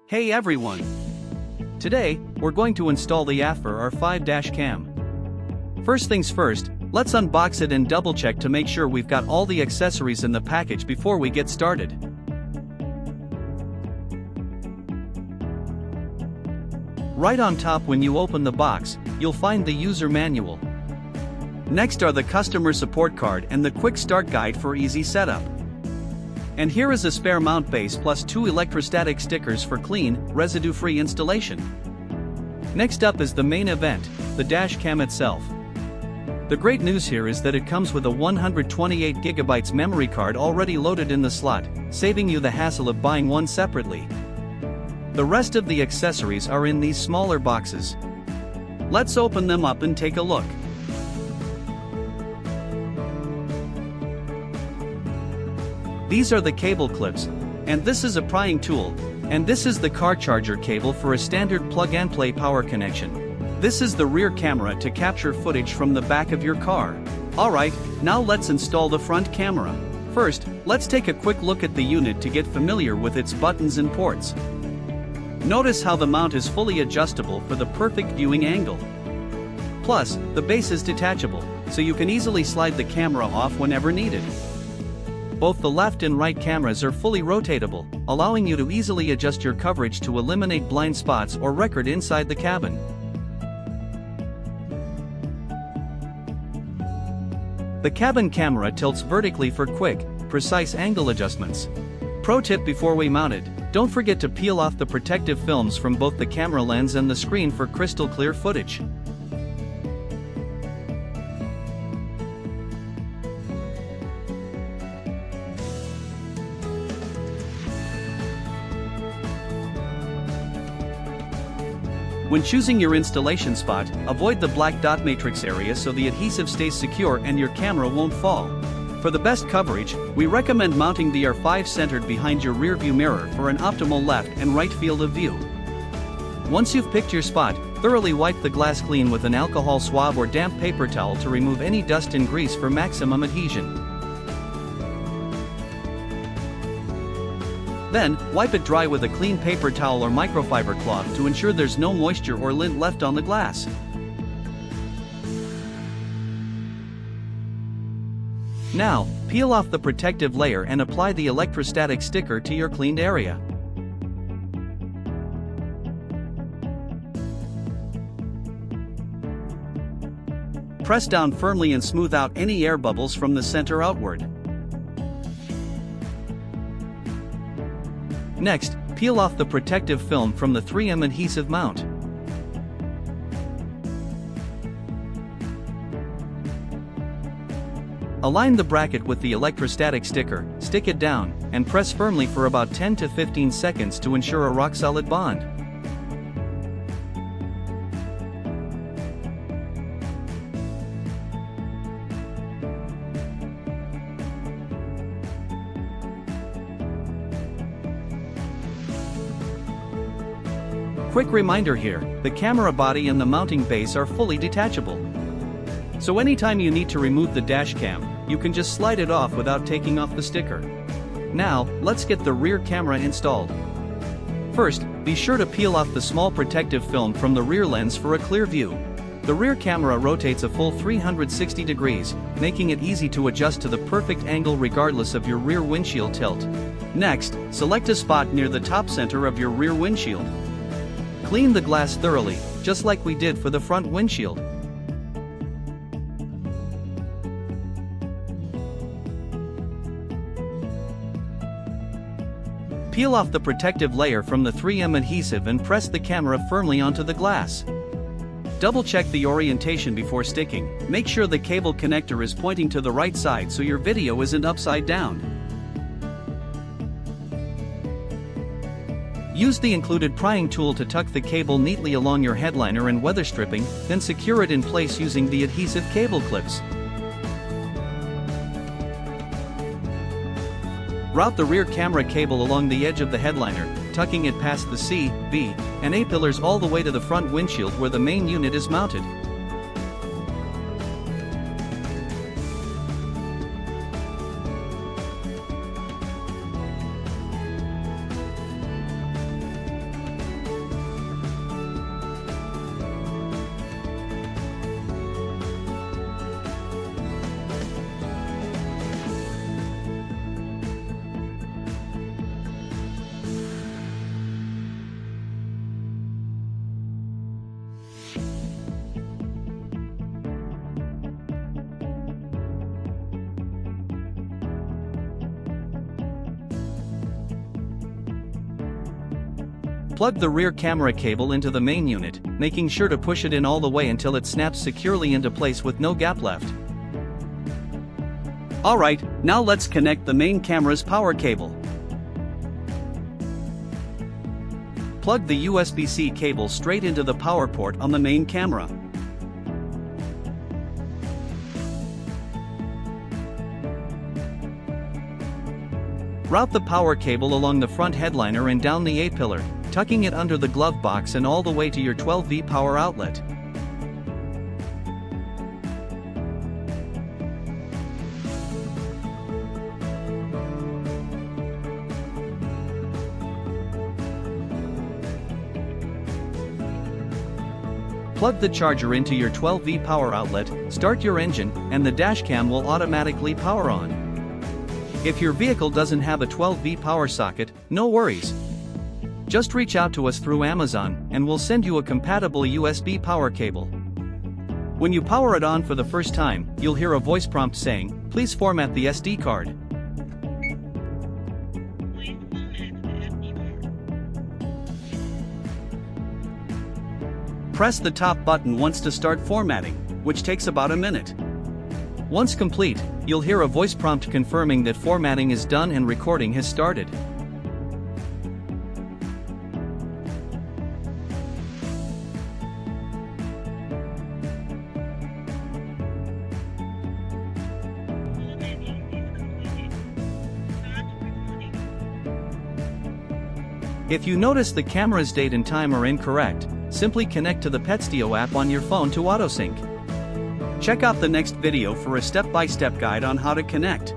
Hey everyone! Today, we're going to install the Affver R5 dash cam. First things first, let's unbox it and double check to make sure we've got all the accessories in the package before we get started. Right on top when you open the box, you'll find the user manual. Next are the customer support card and the quick start guide for easy setup. And here is a spare mount base plus 2 electrostatic stickers for clean, residue-free installation. Next up is the main event, the dash cam itself. The great news here is that it comes with a 128GB memory card already loaded in the slot, saving you the hassle of buying one separately. The rest of the accessories are in these smaller boxes. Let's open them up and take a look. These are the cable clips, and this is a prying tool, and this is the car charger cable for a standard plug-and-play power connection. This is the rear camera to capture footage from the back of your car. Alright, now let's install the front camera. First, let's take a quick look at the unit to get familiar with its buttons and ports. Notice how the mount is fully adjustable for the perfect viewing angle. Plus, the base is detachable, so you can easily slide the camera off whenever needed. Both the left and right cameras are fully rotatable, allowing you to easily adjust your coverage to eliminate blind spots or record inside the cabin. The cabin camera tilts vertically for quick, precise angle adjustments. Pro tip before we mount it, don't forget to peel off the protective films from both the camera lens and the screen for crystal clear footage. When choosing your installation spot, avoid the black dot matrix area so the adhesive stays secure and your camera won't fall. For the best coverage, we recommend mounting the R5 centered behind your rear view mirror for an optimal left and right field of view. Once you've picked your spot, thoroughly wipe the glass clean with an alcohol swab or damp paper towel to remove any dust and grease for maximum adhesion. Then, wipe it dry with a clean paper towel or microfiber cloth to ensure there's no moisture or lint left on the glass. Now, peel off the protective layer and apply the electrostatic sticker to your cleaned area. Press down firmly and smooth out any air bubbles from the center outward. Next, peel off the protective film from the 3M adhesive mount. Align the bracket with the electrostatic sticker, stick it down, and press firmly for about 10 to 15 seconds to ensure a rock-solid bond. Quick reminder here, the camera body and the mounting base are fully detachable. So anytime you need to remove the dash cam, you can just slide it off without taking off the sticker. Now, let's get the rear camera installed. First, be sure to peel off the small protective film from the rear lens for a clear view. The rear camera rotates a full 360 degrees, making it easy to adjust to the perfect angle regardless of your rear windshield tilt. Next, select a spot near the top center of your rear windshield. Clean the glass thoroughly, just like we did for the front windshield. Peel off the protective layer from the 3M adhesive and press the camera firmly onto the glass. Double check the orientation before sticking. Make sure the cable connector is pointing to the right side so your video isn't upside down. Use the included prying tool to tuck the cable neatly along your headliner and weather stripping, then secure it in place using the adhesive cable clips. Route the rear camera cable along the edge of the headliner, tucking it past the C, B, and A pillars all the way to the front windshield where the main unit is mounted. Plug the rear camera cable into the main unit, making sure to push it in all the way until it snaps securely into place with no gap left. Alright, now let's connect the main camera's power cable. Plug the USB-C cable straight into the power port on the main camera. Route the power cable along the front headliner and down the A-pillar, tucking it under the glove box and all the way to your 12V power outlet. Plug the charger into your 12V power outlet, start your engine, and the dashcam will automatically power on. If your vehicle doesn't have a 12V power socket, no worries. Just reach out to us through Amazon, and we'll send you a compatible USB power cable. When you power it on for the first time, you'll hear a voice prompt saying, "Please format the SD card." Press the top button once to start formatting, which takes about a minute. Once complete, you'll hear a voice prompt confirming that formatting is done and recording has started. If you notice the camera's date and time are incorrect, simply connect to the Petstio app on your phone to autosync. Check out the next video for a step-by-step guide on how to connect.